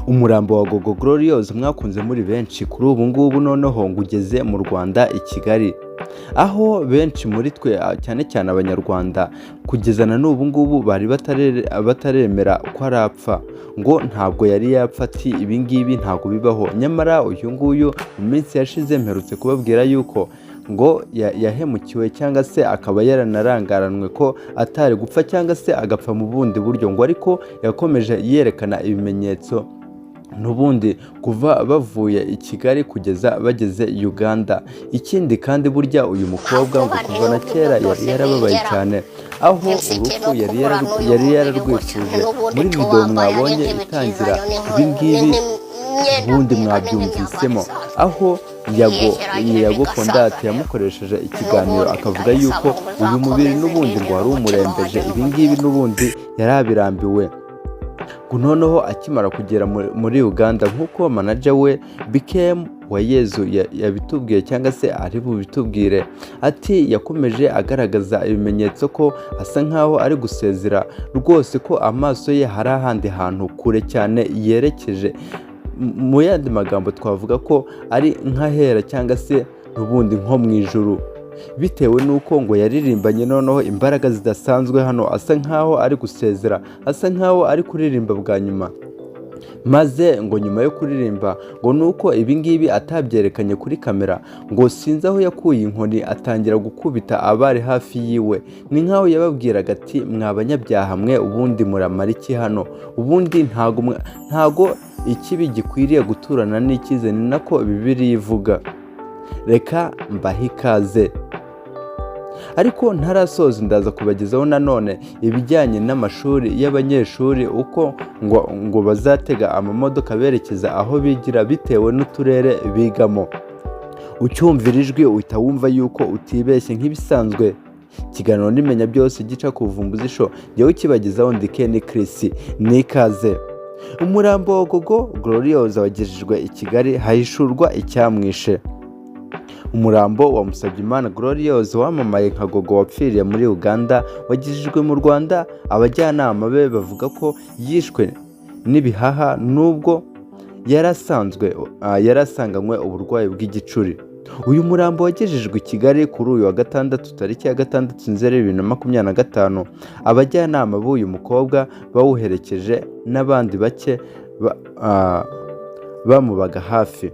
Umurambo wa Gogo Gloriose mwakunze muri benshi kuri ubu ngubu noneho ngo ugeze mu Rwanda i Kigali, aho benshi muri twe cyane cyane abanyarwanda kugeza na n'ubu ngubu bari bataremera ko arapfa, ngo ntabwo yari yapfa, ati ibi ngibi ntabwo bibaho. Nyamara uyu nguyu mu minsi yashize mperutse kubabwira yuko ngo yahemukiwe cyangwa se akaba yaranarangaranwe ko atari gupfa cyangwa se agapfa mu bundi buryo, ngo ariko yakomeje yerekana ibimenyetso n'ubundi kuva bavuye i Kigali kugeza bageze Uganda. Ikindi kandi burya uyu mukobwa ngo kuva na kera yari yarababaye cyane, aho urupfu yari yararwifuje. Muri video mwabonye itangira ibi ngibi ubundi mwabyumvisemo, aho Yago Fondate yamukoresheje ikiganiro akavuga yuko uyu mubiri n'ubundi ngo wari umurembeje, ibi ngibi n'ubundi yarabirambiwe. Noneho akimara kugera muri Uganda, nk'uko manager we BKM Uwayezu yabitubwiye cyangwa se ari bubitubwire, ati yakomeje agaragaza ibimenyetso ko asa nkaho ari gusezera rwose, ko amaso ye hari ahandi hantu kure cyane yerekeje. Mu yandi magambo twavuga ko ari nk'ahera cyangwa se n'ubundi nko mu ijuru, bitewe n'uko ngo yaririmbanye noneho imbaraga zidasanzwe. Hano asa nkaho ari gusezera, asa nkaho ari kuririmba bwa nyuma, maze ngo nyuma yo kuririmba ngo nuko ibi ngibi atabyerekanye kuri kamera, ngo sinzi aho yakuye inkoni atangira gukubita abari hafi yiwe. Ni nkaho yababwiraga ati mwa banyabyaha mwe, ubundi muramara iki hano? Ubundi ntago ikibi gikwiriye guturana n'ikize, ni nako Bibiliya ivuga. Reka mbahe ikaze, ariko ntarasoza ndaza kubagezaho nanone ibijyanye n'amashuri y'abanyeshuri, uko ngo bazatega amamodoka berekeza aho bigira bitewe n'uturere bigamo. Ucyumvira ijwi uhita wumva yuko utibeshye nk'ibisanzwe. Ikiganiro n'imenya byose gica ku Vumbuzi Show, jyewe kibagezaho ndi Ken Chris, ni ikaze. Umurambo wa Gogo Gloriose wagejejwe i Kigali, hahishurwa icyamwishe. Umurambo wa Musabyimana Gloriose wamamaye nka Gogo wapfiriye muri Uganda wagejejwe mu Rwanda. Abajyanama be bavuga ko yishwe n'ibihaha, nubwo yarasanganywe uburwayi bw'igicuri. Uyu murambo wagejejwe i Kigali kuri uyu wa gatandatu, tariki ya 6 Nzeri 2025. Abajyanama b'uyu mukobwa bawuherekeje n'abandi bake bamubaga hafi.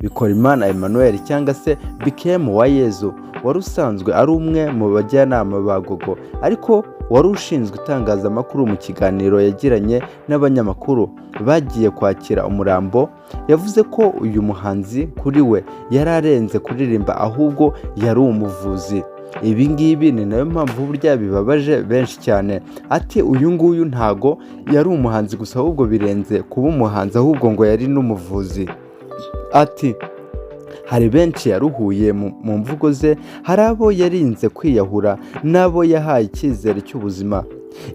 Bikorimana Emmanuel cyangwa se BKM Uwayezu wari usanzwe ari umwe mu bajyanama ba Gogo, ariko wari ushinzwe itangazamakuru. Mu kiganiro yagiranye n'abanyamakuru bagiye kwakira umurambo, yavuze ko uyu muhanzi kuri we yari arenze kuririmba, ahubwo yari umuvuzi. Ibi ngibi ni nayo mpamvu burya bibabaje benshi cyane. Ati uyu nguyu ntago yari umuhanzi gusa, ahubwo birenze kuba umuhanzi, ahubwo ngo yari n'umuvuzi. Ati hari benshi yaruhuye mu mvugo ze, hari abo yarinze kwiyahura n'abo yahaye icyizere cy'ubuzima.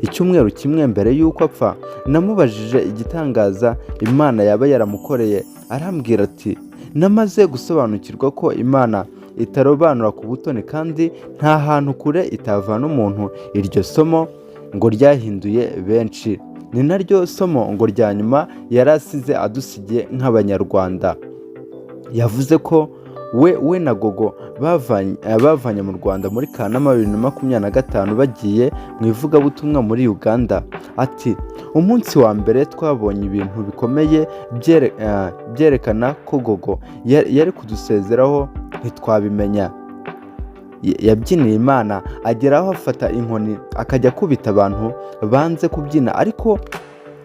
Icyumweru kimwe mbere y'uko apfa, namubajije igitangaza Imana yaba yaramukoreye, arambwira ati namaze gusobanukirwa ko Imana itarobanura ku butoni kandi nta hantu kure itavana umuntu. Iryo somo ngo ryahinduye benshi, ni naryo somo ngo rya nyuma yari asize adusigiye nk'abanyarwanda. Yavuze ko we na Gogo bavanye mu Rwanda muri Kanama 2025 bagiye mu ivugabutumwa muri Uganda. Ati umunsi wa mbere twabonye ibintu bikomeye byerekana ko Gogo yari kudusezeraho ntitwabimenya. Yabyiniye Imana, ageraho afata inkoni akajya kubita abantu banze kubyina, ariko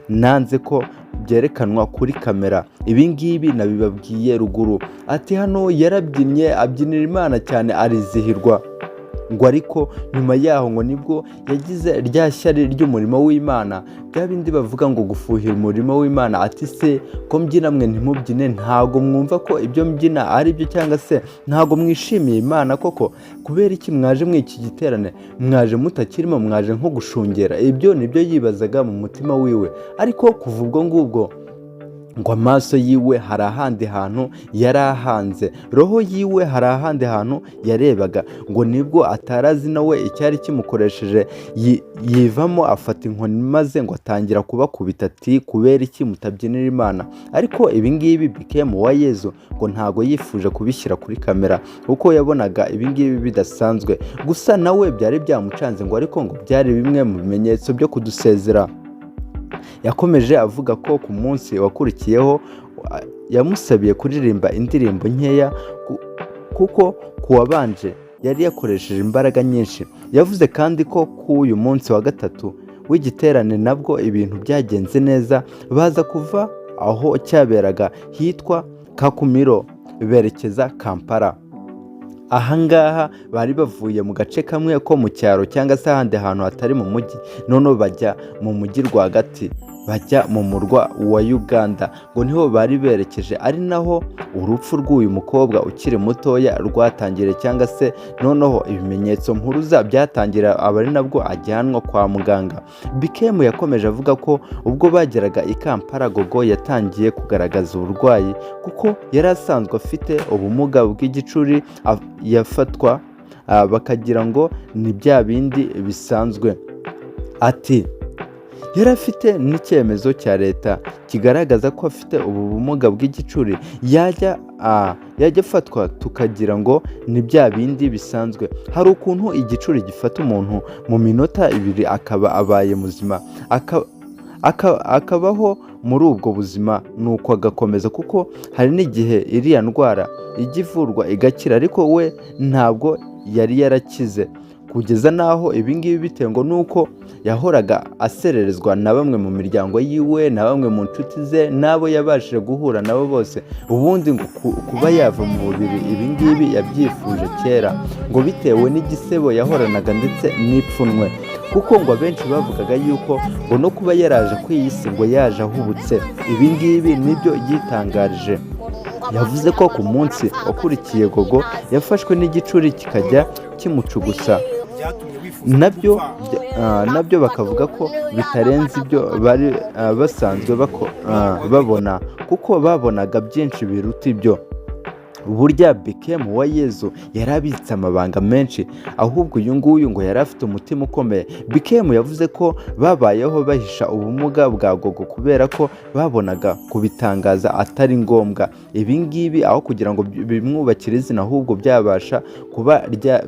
nanze ko byerekanwa kuri kamera. Ibi ngibi nabibabwiye ruguru. Ati hano yarabyinnye abyinira Imana cyane arizihirwa, ngo ariko nyuma yaho ngo nibwo yagize rya shyari ry'umurimo w'Imana, bya bindi bavuga ngo gufuhira umurimo w'Imana. Ati se ko mbyina mwe ntimubyine? Ntago mwumva ko ibyo mbyina ari byo? cyangwa se ntago mwishimiye Imana koko? Kubera iki mwaje mw'iki giterane? Mwaje mutakirimo, mwaje nko gushungera? Ibyo nibyo yibazaga mu mutima wiwe. Ariko kuva ubwo ngubwo ngo amaso yiwe hari ahandi hantu yari ahanze, roho yiwe hari ahandi hantu yarebaga, ngo nibwo atarazi nawe icyari kimukoresheje yivamo afata inkoni maze ngo atangira kubakubita ati kubera iki mutabyinira Imana. Ariko ibingibi Bikemu Uwayezu ngo ntago yifuje kubishyira kuri kamera kuko yabonaga ibingibi bidasanzwe, gusa nawe byari byamucanze ngo ariko ngo byari bimwe mu bimenyetso byo kudusezera. Yakomeje avuga ko ku munsi wakurikiyeho yamusabiye kuririmba indirimbo nkeya kuko ku wabanje yari yakoresheje imbaraga nyinshi. Yavuze kandi ko ku uyu munsi wa gatatu w'igiterane nabwo ibintu byagenze neza, baza kuva aho cyaberaga hitwa Kakumiro berekeza Kampala. Ahangaha bari bavuye mu gace kamwe ko mu cyaro cyangwa se ahandi hantu hatari mu mujyi, none bajya mu mujyi rwagati, bajya mu murwa wa Uganda, ngo niho bari berekeje, ari naho urupfu rw'uyu mukobwa ukiri mutoya rwatangiriye, cyangwa se noneho ibimenyetso mpuruza byatangira aba ari nabwo ajyanwa kwa muganga. Bikemu yakomeje avuga ko ubwo bageraga i Kampala Gogo yatangiye kugaragaza uburwayi kuko yari asanzwe afite ubumuga bw'igicuri, yafatwa bakagira ngo ni bya bindi bisanzwe. Ati yari afite n'icyemezo cya leta kigaragaza ko afite ubu bumuga bw'igicuri, yajya afatwa tukagira ngo ni bya bindi bisanzwe. Hari ukuntu igicuri gifata umuntu mu minota 2 akaba abaye muzima, akabaho muri ubwo buzima nuko agakomeza, kuko hari n'igihe iriya ndwara ijya ivurwa igakira, ariko we ntabwo yari yarakize, kugeza naho ibingibi bitewe nuko yahoraga asererezwa na bamwe mu miryango yiwe, na bamwe mu nshuti ze, n'abo yabashije guhura nabo bose. Ubundi ngo kuba yava mu mubiri ibingibi yabyifuje kera, ngo bitewe n'igisebo yahoranaga ndetse n'ipfunwe, kuko ngo abenshi bavugaga yuko ngo no kuba yaraje ku iyi si ngo yaje ahubutse. Ibingibi nibyo yitangarije. Yavuze ko ku munsi wakurikiye Gogo yafashwe n'igicuri kikajya kimucugusa, nabyo bakavuga ko bitarenze ibyo bari basanzwe babona, kuko babonaga byinshi biruta ibyo. Burya Bikemu Uwayezu yari abitse amabanga menshi, ahubwo uyu nguyu ngo yari afite umutima ukomeye. Bikemu yavuze ko babayeho bahisha ubumuga bwa Gogo kubera ko babonaga kubitangaza atari ngombwa. Ibingibi aho kugira ngo bimwubakire izina ahubwo byabasha kuba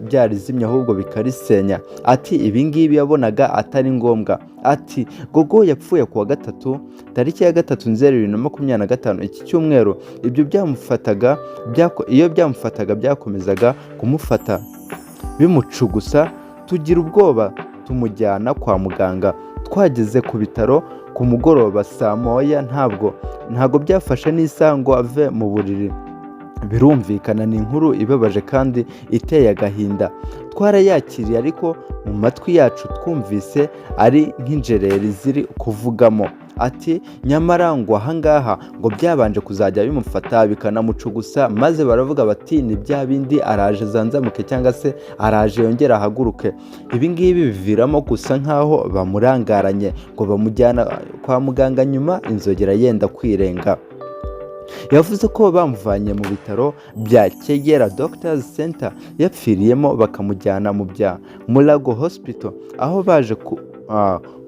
byarizimye ahubwo bikarisenya. Ati ibingibi yabonaga atari ngombwa. Ati Gogo yapfuye ku wa gatatu tariki ya 3 Nzeri 2025 iki cyumweru. Ibyo iyo byamufataga byakomezaga kumufata bimucugusa, tugira ubwoba tumujyana kwa muganga. Twageze ku bitaro ku mugoroba saa moya, ntabwo byafashe n'isaha ngo ave mu buriri. Birumvikana ni inkuru ibabaje kandi iteye agahinda. Twarayakiriye ariko mu matwi yacu twumvise ari nk'injereri ziri kuvugamo. Ati nyamara ngo ahangaha ngo byabanje kuzajya bimufata bikanamucugusa, maze baravuga bati ni bya bindi araje zanzamuke cyangwa se araje yongera ahaguruke. Ibingibi biviramo gusa nkaho bamurangaranye ngo bamujyana kwa muganga, nyuma inzogera yenda kwirenga. Yavuze ko bamuvanye mu bitaro bya Kegera Doctors Center yapfiriyemo bakamujyana mu bya Mulago Hospital, aho baje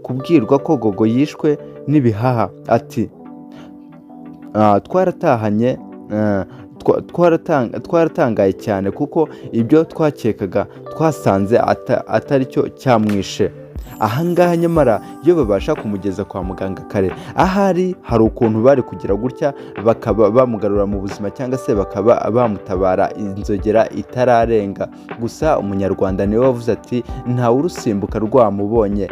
kubwirwa ko Gogo yishwe n'ibihaha. Ati twaratangaye cyane kuko ibyo twakekaga twasanze atari cyo cyamwishe. Ahangaha nyamara iyo babasha kumugeza kwa muganga kare, ahari hari ukuntu bari kugira gutya bakaba bamugarura mu buzima, cyangwa se bakaba bamutabara inzogera itararenga. Gusa umunyarwanda niwe wavuze ati ntawe urusimbuka rwamubonye.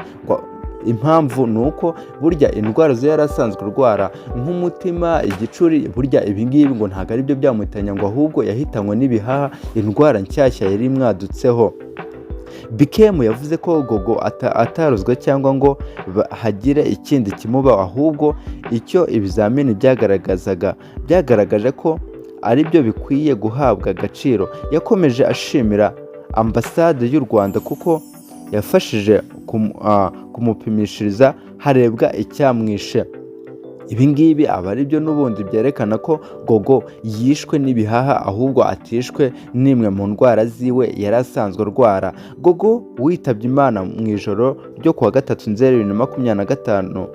Impamvu ni uko burya indwara zo yari asanzwe arwara nk'umutima, igicuri, burya ibingibi ngo ntabwo ari byo byamuhitanye, ngo ahubwo yahitanywe n'ibihaha, indwara nshyashya yari imwadutseho. Bikemu yavuze ko Gogo atarozwe cyangwa ngo hagire ikindi kimuba, ahubwo icyo ibizamini byagaragaje ko ari byo bikwiye guhabwa agaciro. Yakomeje ashimira ambasade y'u Rwanda kuko yafashije kumupimishiriza harebwa icyamwishe. Ibi ngibi aba ari byo n'ubundi byerekana ko Gogo yishwe n'ibihaha ahubwo atishwe n'imwe mu ndwara ziwe yari asanzwe arwara. Gogo witabye Imana mu ijoro ryo kuwa 3 Nzeri 2025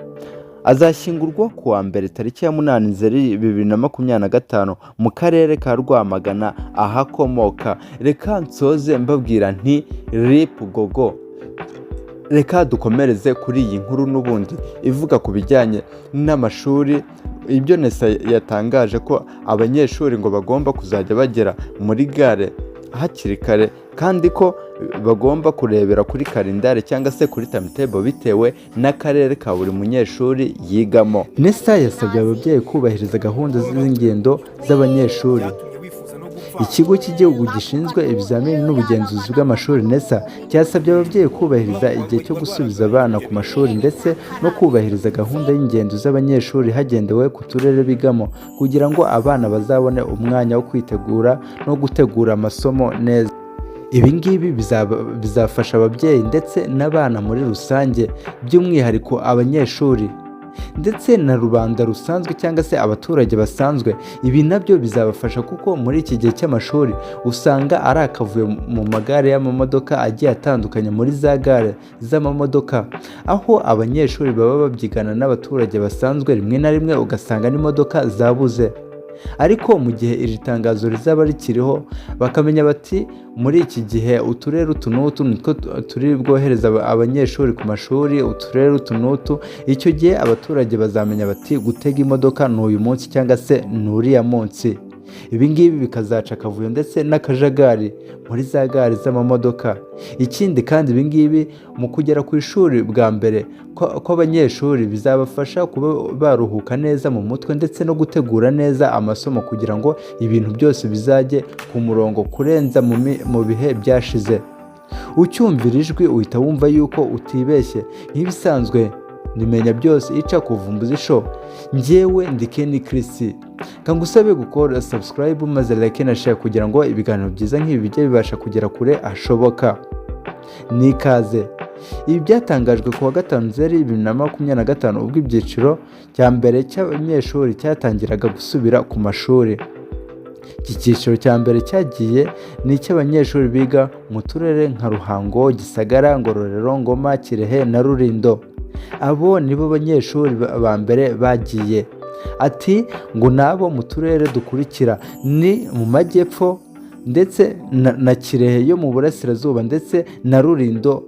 azashyingurwa ku wa mbere tariki ya 8 Nzeri 2025 mu karere ka Rwamagana ahakomoka. Reka nsoze mbabwira nti RIP Gogo. Reka dukomereze kuri iyi nkuru n'ubundi ivuga ku bijyanye n'amashuri. Ibyo NESA yatangaje ko abanyeshuri ngo bagomba kuzajya bagera muri gare hakiri kare, kandi ko bagomba kurebera kuri kalendari cyangwa se kuri timetable bitewe n'akarere ka buri munyeshuri yigamo. NESA yasabye ababyeyi kubahiriza gahunda z'ingendo z'abanyeshuri. Ikigo cy'igihugu gishinzwe ibizamini n'ubugenzuzi bw'amashuri NESA cyasabye ababyeyi kubahiriza igihe cyo gusubiza abana ku mashuri ndetse no kubahiriza gahunda y'ingendo z'abanyeshuri hagendewe ku turere bigamo, kugira ngo abana bazabone umwanya wo kwitegura no gutegura amasomo neza. Ibi ngibi bizafasha ababyeyi ndetse n'abana muri rusange, by'umwihariko abanyeshuri ndetse na rubanda rusanzwe cyangwa se abaturage basanzwe. Ibi nabyo bizabafasha kuko muri iki gihe cy'amashuri usanga ari akavuyo mu magare y'amamodoka agiye atandukanye muri za gare z'amamodoka, aho abanyeshuri baba babyigana n'abaturage basanzwe, rimwe na rimwe ugasanga n'imodoka zabuze. Ariko mu gihe iri tangazo rizaba rikiriho bakamenya bati muri iki gihe uturere utu n'utu nitwo turi bwohereza abanyeshuri ku mashuri, uturere utu n'utu, icyo gihe abaturage bazamenya bati gutega imodoka ni uyu munsi cyangwa se ni uriya munsi. Ibi ngibi bikazaca akavuyo ndetse n'akajagari muri za gare z'amamodoka. Ikindi kandi ibi ngibi mu kugera ku ishuri bwa mbere kw'abanyeshuri bizabafasha kuba baruhuka neza mu mutwe ndetse no gutegura neza amasomo kugira ngo ibintu byose bizajye ku murongo kurenza mu bihe byashize. Ucyumvira ijwi uhita wumva yuko utibeshye. Nk'ibisanzwe nimenya byose ica kuvumbuza show. Njyewe ndi Ken Chris. Kangusabe gukora subscribe maze like na share kugira ngo ibiganiro byiza nk'ibi bijye bibasha kugera kure ashoboka. Nikaze. Ibi byatangajwe ku wa 5 Nzeri 2025 ubwo ibyiciro cya mbere cy'abanyeshuri cyatangiraga gusubira ku mashuri. Iki cyiciro cya mbere cyagiye ni icy'abanyeshuri biga mu turere nka Ruhango, Gisagara, Ngororero, Ngoma, Kirehe na Rulindo. Abo nibo banyeshuri ba mbere bagiye. Ati ngo nabo mu turere dukurikira ni mu majyepfo ndetse na Kirehe yo mu burasirazuba ndetse na Rulindo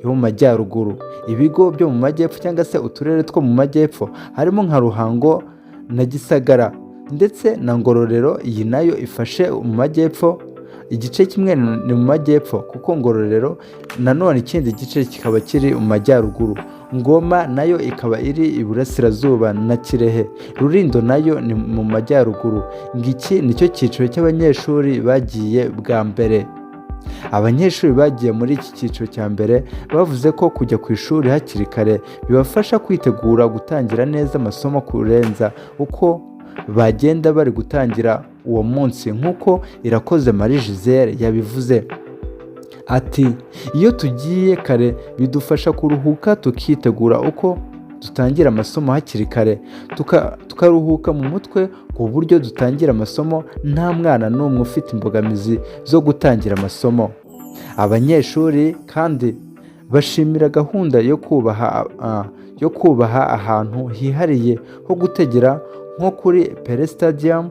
yo mu majyaruguru. Ibigo byo mu majyepfo cyangwa se uturere two mu majyepfo harimo nka Ruhango na Gisagara ndetse na Ngororero. Iyi nayo ifashe mu majyepfo, igice kimwe ni mu majyepfo kuko Ngororero nanone ikindi gice kikaba kiri mu majyaruguru. Ngoma nayo ikaba iri iburasirazuba na Kirehe. Rulindo nayo ni mu majyaruguru. Ngiki nicyo cyiciro cy'abanyeshuri bagiye bwa mbere. Abanyeshuri bagiye muri iki cyiciro cya mbere bavuze ko kujya ku ishuri hakiri kare bibafasha kwitegura gutangira neza amasomo kurenza uko bagenda bari gutangira uwo munsi, nk'uko Irakoze Marie Giselle yabivuze. Ati iyo tugiye kare bidufasha kuruhuka tukitegura uko dutangira amasomo hakiri kare, tukaruhuka mu mutwe ku buryo dutangira amasomo nta mwana n'umwe ufite imbogamizi zo gutangira amasomo. Abanyeshuri kandi bashimira gahunda yo kubaha ahantu hihariye ho gutegera nko kuri Pele Stadium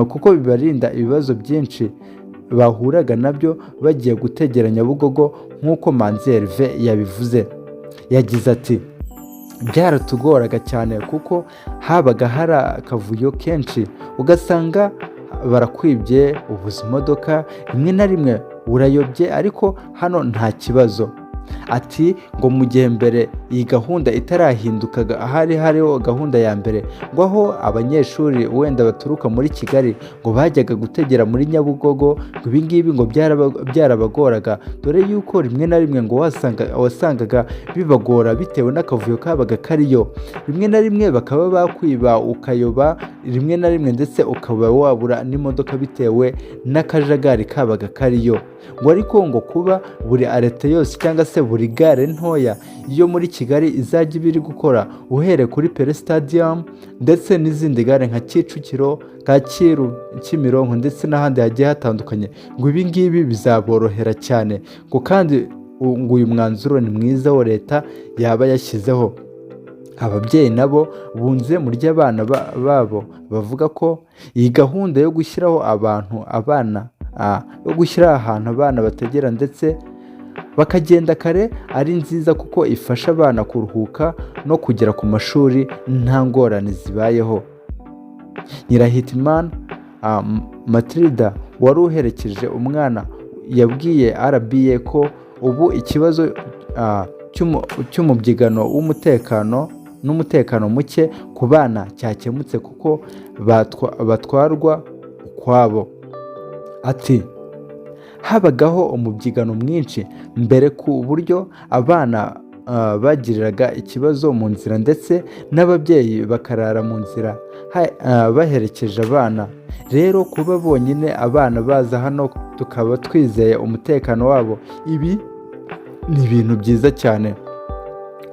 kuko bibarinda ibibazo byinshi bahuraga nabyo bagiye gutegera Nyabugogo, nk'uko Manzi Herve yabivuze. Yagize ati byaratugoraga cyane kuko habaga hari akavuyo kenshi, ugasanga barakwibye ubuze imodoka, rimwe na rimwe urayobye, ariko hano nta kibazo. Ati ngo mu gihe mbere iyi gahunda itarahindukaga, hariho gahunda ya mbere ngo aho abanyeshuri wenda baturuka muri Kigali ngo bajyaga gutegera muri Nyabugogo, ngo ibi ngibi ngo byarabagoraga, dore yuko rimwe na rimwe ngo wasangaga bibagora bitewe n'akavuyo kabaga kariyo. Rimwe na rimwe bakaba bakwiba ukayoba rimwe na rimwe ndetse ukaba wabura n'imodoka bitewe n'akajagari kabaga kariyo. Ngo ariko ngo kuba buri arete yose cyangwa se buri gare ntoya yo muri Kigali izajya iba iri gukora uhereye kuri Pele Stadium ndetse n'izindi gare nka Kicukiro, Kacyiru, Kimironko ndetse n'ahandi hagiye hatandukanye, ngo ibi ngibi bizaborohera cyane, ngo kandi ngo uyu mwanzuro ni mwiza wa leta yaba yashyizeho. Ababyeyi nabo bunze mu ry'abana babo bavuga ko iyi gahunda yo gushyiraho yo gushyira ahantu abana bategera ndetse bakagenda kare ari nziza, kuko ifasha abana kuruhuka no kugera ku mashuri nta ngorane zibayeho. Nyirahitimana Matilda wari uherekeje umwana yabwiye RBA ko ubu ikibazo cy'umubyigano w'umutekano n'umutekano muke ku bana cyakemutse kuko batwarwa ukwabo. Ati habagaho umubyigano mwinshi mbere ku buryo abana bagiriraga ikibazo mu nzira ndetse n'ababyeyi bakarara mu nzira baherekeje abana. Rero kuba bonyine abana baza hano tukaba twizeye umutekano wabo, ibi ni ibintu byiza cyane.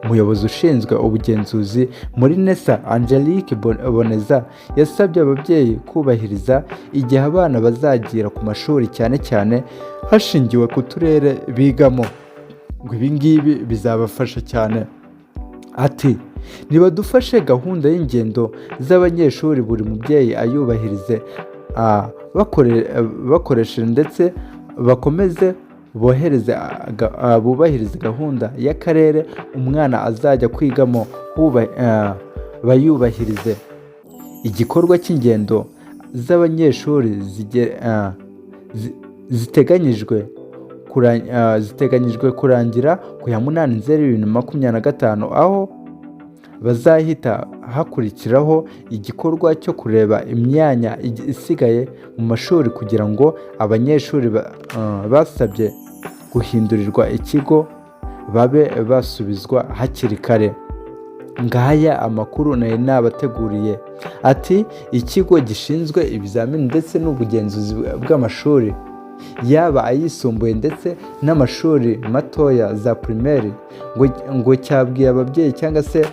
Umuyobozi ushinzwe ubugenzuzi muri NESA Angelique Boneza yasabye ababyeyi kubahiriza igihe abana bazagira ku mashuri cyane cyane hashingiwe ku turere bigamo, ngo ibi ngibi bizabafasha cyane. Ati nibadufashe gahunda y'ingendo z'abanyeshuri buri mubyeyi ayubahirize bakoresheje ndetse bakomeze bubahirize gahunda y'akarere umwana azajya kwigamo bayubahirize. Igikorwa cy'ingendo z'abanyeshuri ziteganyijwe kurangira ku ya 8/2025, aho bazahita hakurikiraho igikorwa cyo kureba imyanya isigaye mu mashuri kugira ngo abanyeshuri basabye guhindurirwa ikigo babe basubizwa hakiri kare. Ngaya amakuru nari nabateguriye. Ati ikigo gishinzwe ibizamini ndetse n'ubugenzuzi bw'amashuri yaba ayisumbuye ndetse n'amashuri matoya za primaire ngo cyabwiye ababyeyi cyangwa se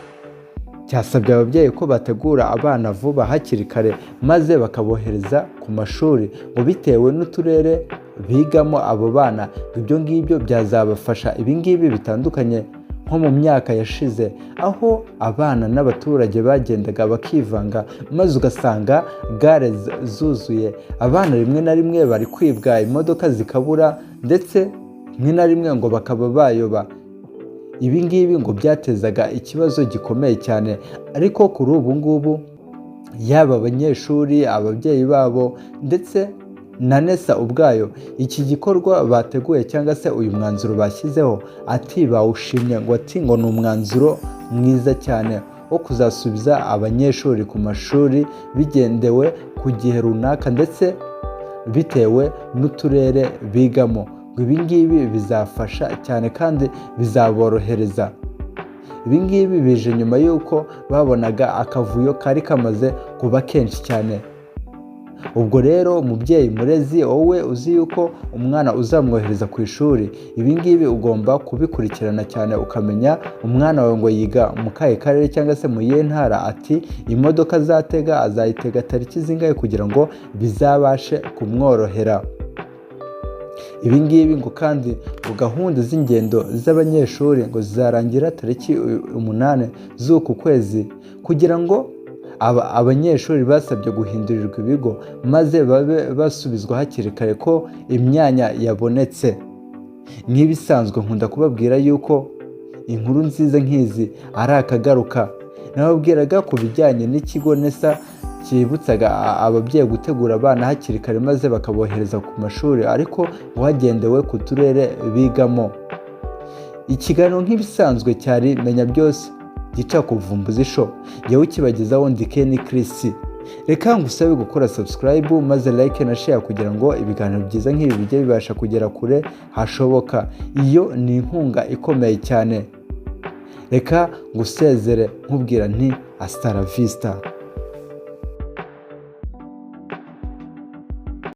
cyasabye ababyeyi ko bategura abana vuba hakiri kare maze bakabohereza ku mashuri, ngo bitewe n'uturere bigamo abo bana. Ibyo ngibyo byazabafasha. Ibi ngibi bitandukanye nko mu myaka yashize aho abana n'abaturage bagendaga bakivanga maze ugasanga gare zuzuye, abana rimwe na rimwe bari kwibwa, imodoka zikabura ndetse rimwe na rimwe ngo bakaba bayoba. Ibi ngibi ngo byatezaga ikibazo gikomeye cyane, ariko kuri ubu ngubu yaba abanyeshuri, ababyeyi babo ndetse na NESA ubwayo, iki gikorwa bateguye cyangwa se uyu mwanzuro bashyizeho ati bawushimye, ngo ni umwanzuro mwiza cyane wo kuzasubiza abanyeshuri ku mashuri bigendewe ku gihe runaka ndetse bitewe n'uturere bigamo. Ibi ngibi bizafasha cyane kandi bizaborohereza. Ibi ngibi bije nyuma y'uko babonaga akavuyo kari kamaze kuba kenshi cyane. Ubwo rero umubyeyi murezi, wowe uzi yuko umwana uzamwohereza ku ishuri, ibi ngibi ugomba kubikurikirana cyane ukamenya umwana wawe ngo yiga mu kahe karere cyangwa se mu yihe ntara. Ati imodoka azayitega tariki zingahe kugira ngo bizabashe kumworohera. Ibi ngibi ngo kandi ngo gahunda z'ingendo z'abanyeshuri ngo zizarangira tariki 8 z'uku kwezi, kugira ngo abanyeshuri basabye guhindurirwa ibigo maze babe basubizwa hakiri kare ko imyanya yabonetse. Nk'ibisanzwe nkunda kubabwira yuko inkuru nziza nk'izi ari akagaruka. Nababwiraga ku bijyanye n'ikigo NESA cyibutsaga ababyeyi gutegura abana hakiri kare maze bakabohereza ku mashuri, ariko hagendewe ku turere bigamo. Ikiganiro nk'ibisanzwe cyari Menya Byose gica ku Vumbuzi Show. Yewe ukibagezaho ndi Ken Chris. Reka ngusabe gukora subscribe maze like na share kugira ngo ibiganiro byiza nk'ibi bijye bibasha kugera kure hashoboka. Iyo ni inkunga ikomeye cyane. Reka ngusezere nkubwira nti hasta la vista.